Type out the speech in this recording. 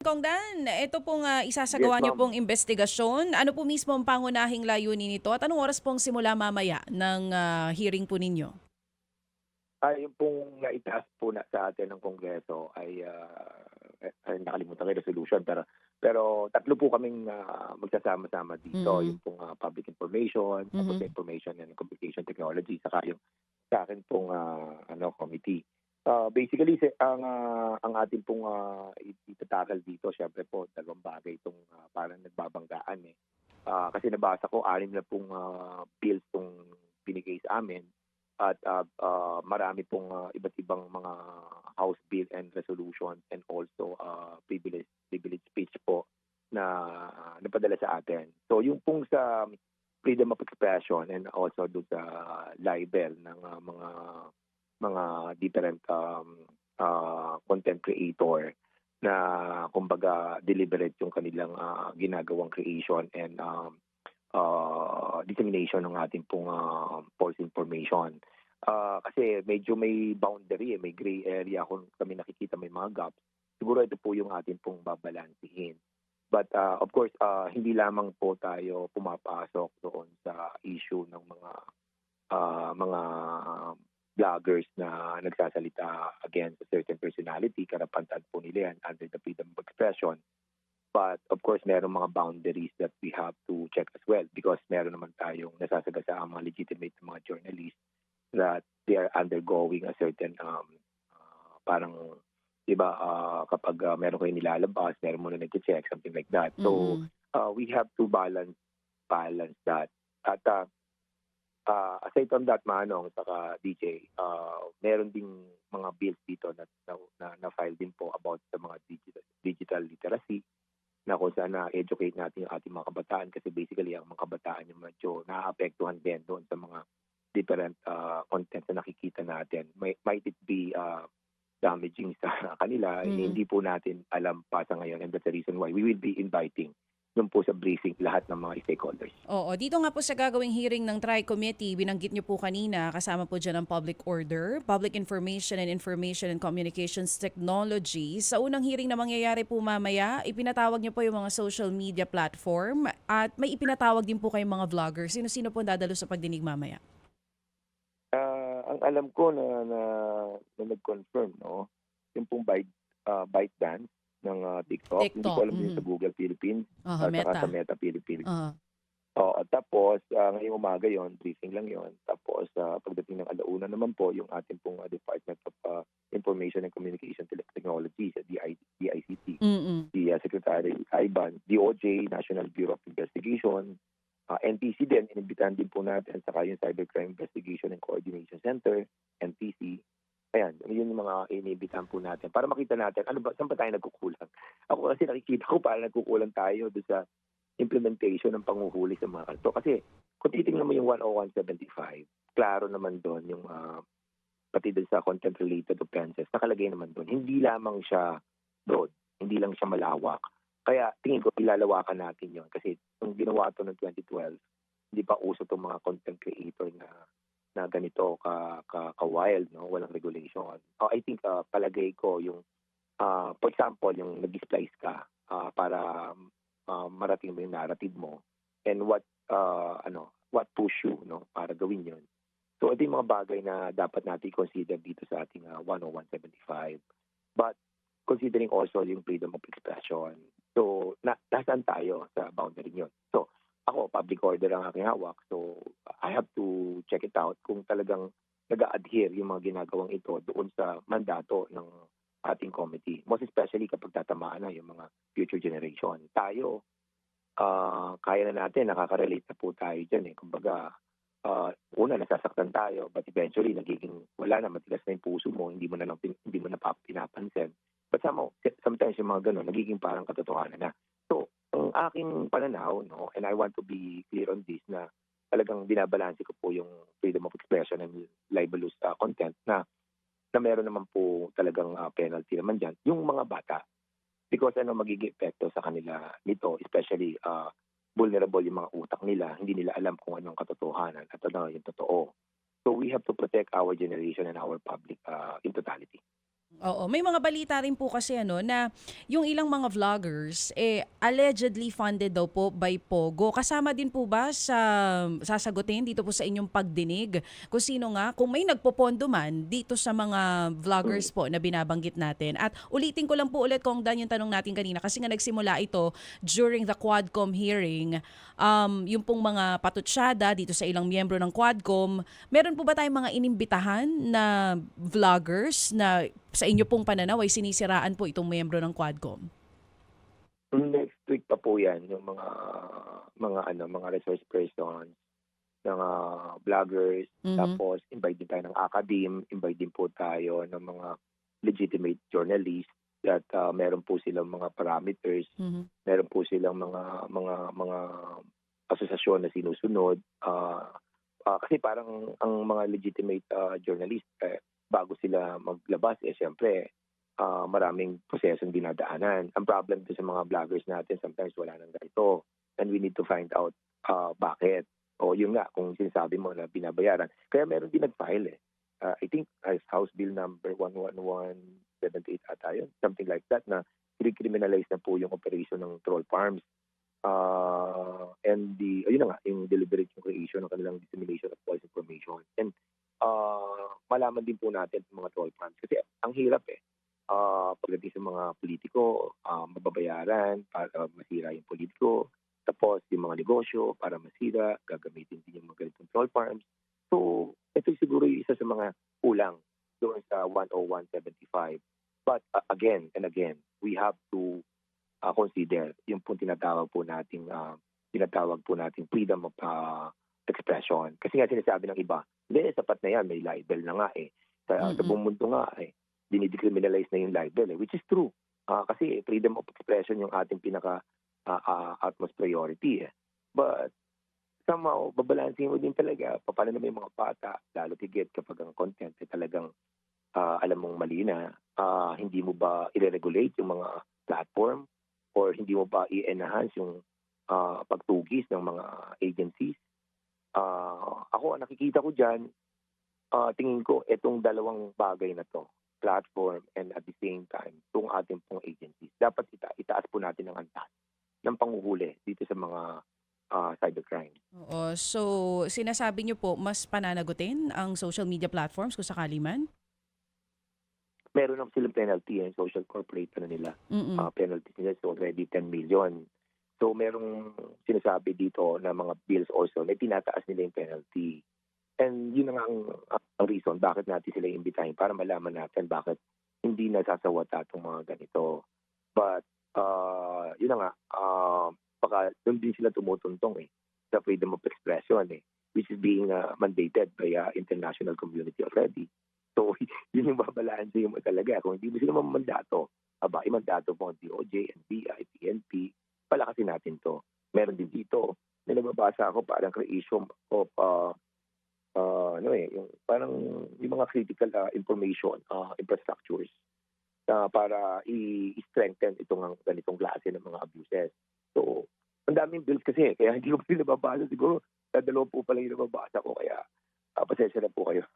Kong Dan, ito pong Yes, isasagawa niyo ma'am. pong investigasyon. Ano po mismo ang pangunahing layunin nito at anong oras pong simula mamaya ng hearing po ninyo? Yung pong naitaas po sa atin ng Kongreso ay nakalimutan ko yung resolution pero tatlo po kaming magsasama-sama dito, yung Mm. pong public information, tapos sa Mhm. information and communication technology, saka yung sa akin pong committee. Basically ang ating pong itatakal dito siyempre po dalawang bagay itong parang nagbabanggaan, eh. Kasi nabasa ko 6 na pong bills 'tong binigay sa amin at marami pong iba't ibang mga House bill and resolution and also privilege speech po na napadala sa atin. So yung pong sa freedom of expression and also doon sa libel ng mga different content creator na kumbaga deliberate yung kanilang ginagawang creation and dissemination ng ating pong false information. Kasi medyo may boundary, may gray area kung kami nakikita may mga gaps. Siguro ito po yung ating pong babalansihin. But of course, hindi lamang po tayo pumapasok doon sa issue ng mga vloggers na nagsasalita against a certain personality. Karapatan po nila yan under the freedom of expression. But of course, meron mga boundaries that we have to check as well because meron naman tayong nasasagasa ang mga legitimate na mga journalists that they are undergoing a certain parang 'di ba kapag meron kayong nilalabas, meron muna nagche-check, something like that. So Mm. we have to balance that. At aside from that, Manong, saka DJ, meron ding mga bills dito na file din po about sa mga digital literacy na kung saan na-educate natin yung ating mga kabataan kasi basically ang mga kabataan yung medyo naaapektuhan din doon sa mga different content na nakikita natin. Might it be damaging sa kanila, Mhm. hindi po natin alam pa sa ngayon and that's the reason why we will be inviting doon po sa briefing lahat ng mga stakeholders. Oo, dito nga po sa gagawing hearing ng Tri-Committee, binanggit niyo po kanina, kasama po dyan ang Public Order, Public Information and Communications Technology. Sa unang hearing na mangyayari po mamaya, ipinatawag niyo po yung mga social media platform at may ipinatawag din po kayong mga vloggers. Sino-sino po ang dadalo sa pagdinig mamaya? Ang alam ko na nag-confirm 'no, yung pong ByteDance ng TikTok. Hindi ko TikTok. alam din sa Mhm. Google Philippines Aha, at saka sa Meta. Meta Philippines. Aha. Oo, tapos ngayong umaga yon briefing lang yon. Tapos pagdating ng alauna naman po yung ating pong Department of Information and Communication Technology sa DICT, Mm. si Secretary Ivan, DOJ, National Bureau of Investigation, NTC din, inimbitahan din po natin, saka yung Cybercrime Investigation and Coordination Center, NTC. Ayan, yun yung mga iniimbitahan po natin para makita natin ano ba, saan ba tayo nagkukulang. Ako kasi nakikita ko parang nagkukulang tayo doon sa implementation ng panghuhuli sa mga kanto. Kasi kung titingnan mo yung 10175, klaro naman doon yung pati doon sa content-related offenses, nakalagay naman doon. Hindi lamang siya broad, hindi lang siya malawak. Kaya tingin ko ilalawakan natin yon kasi nung ginawa ito noong 2012, hindi pa uso itong mga content creator na ganito ka-wild, no? Walang regulation. I think palagay ko yung for example, yung nag-splice ka para marating mo yung narrative mo and what push you no para gawin yun. So ito yung mga bagay na dapat natin consider dito sa ating 10175. But considering also yung freedom of expression. So nasaan tayo sa boundary yun? So ako, public order ang aking hawak. So I have to check it out kung talagang nag-a-adhere yung mga ginagawang ito doon sa mandato ng ating committee. Most especially kapag tatamaan na yung mga future generation. Tayo, kaya na natin, nakaka-relate na po tayo dyan eh. Kumbaga, una nasasaktan tayo, but eventually nagiging wala na, matigas na yung puso mo, hindi mo na pinapansin. But sometimes yung mga ganun, nagiging parang katotohanan na. So, ang aking pananaw, no, and I want to be clear on this, na talagang binabalanse ko po yung freedom of expression and libelous content na meron naman po talagang penalty naman diyan, yung mga bata. Because ano magiging epekto sa kanila nito, especially vulnerable yung mga utak nila, hindi nila alam kung anong katotohanan at ano yung totoo. So we have to protect our generation and our public in totality. Oo, may mga balita rin po kasi na yung ilang mga vloggers allegedly funded daw po by Pogo. Kasama din po ba sa sasagutin dito po sa inyong pagdinig kung sino nga, kung may nagpopondo man dito sa mga Mm. vloggers po na binabanggit natin. At ulitin ko lang po ulit kung Dan yung tanong natin kanina kasi nga nagsimula ito during the Quadcom hearing. Yung pong mga patutsyada dito sa ilang miyembro ng Quadcom, meron po ba tayong mga inimbitahan na vloggers na sa inyo pong pananaw ay sinisiraan po itong miyembro ng Quadcom? Next week pa po 'yan, yung mga resource persons, mga vloggers, Mhm, tapos invite din tayo ng academe, invite din po tayo ng mga legitimate journalists that meron po silang mga parameters, mhm, meron po silang mga asosasyon na sinusunod. Kasi parang ang mga legitimate journalist, bago sila maglabas, siyempre maraming prosesong dinadaanan. Ang problem din sa mga vloggers natin, sometimes wala nang ganito, and we need to find out bakit. O yun nga, kung sinasabi mo na binabayaran. Kaya meron din nag-file eh. I think as House Bill number 11178 ata yun, something like that, na criminalize na po yung operation ng troll farms. And ayun na nga, yung deliberate yung creation ng kanilang dissemination of false information. And malaman din po natin yung mga troll farms. Kasi ang hirap eh. Pagdating sa mga politiko, mababayaran para masira yung politiko. Tapos yung mga negosyo para masira, gagamitin din yung mga ganitong troll farms. So, ito siguro yung isa sa mga kulang doon sa 10175. But again and again, we have to consider yung pong tinatawag po nating freedom of expression. Kasi nga sinasabi ng iba, hindi, sapat na yan, may libel na nga eh. Sa mm. buong mundo nga dinidecriminalize na yung libel which is true. Kasi freedom of expression yung ating pinaka utmost priority eh. But somehow, babalansin mo din talaga paano naman yung mga bata, lalo tigit kapag ang content ay talagang alam mong mali na, hindi mo ba i-regulate yung mga platform or hindi mo ba i-enhance yung pagtugis ng mga agencies? Ako, ang nakikita ko diyan, tingin ko itong dalawang bagay na 'to, platform and at the same time, itong ating pong agencies, dapat itaas po natin ang antas ng panghuhuli dito sa mga cybercrime. Oo, so sinasabi niyo po mas pananagutin ang social media platforms kung sakali man? Meron na silang penalty, social corporate nila, Mm. penalty nila is already 10 million. So merong sinasabi dito na mga bills also na tinataas nila yung penalty. And yun na nga ang reason bakit natin sila imbitahin para malaman natin bakit hindi nasasawata itong mga ganito. But yun na nga, baka doon din sila tumutuntong sa freedom of expression which is being mandated by international community already. So yun yung babalanse mo talaga. Kung hindi mo sila mamandato, imandato mo ang DOJ, NBI, PNP, palakasin natin 'to. Meron din dito na nababasa ako parang creation of yung parang yung mga critical information infrastructures para i-strengthen itong ganitong klase ng mga abuses. So, ang daming bills kasi kaya hindi ko pa rin nababasa. Siguro dalawa po pala yung nababasa ko kaya pasensya na po kayo.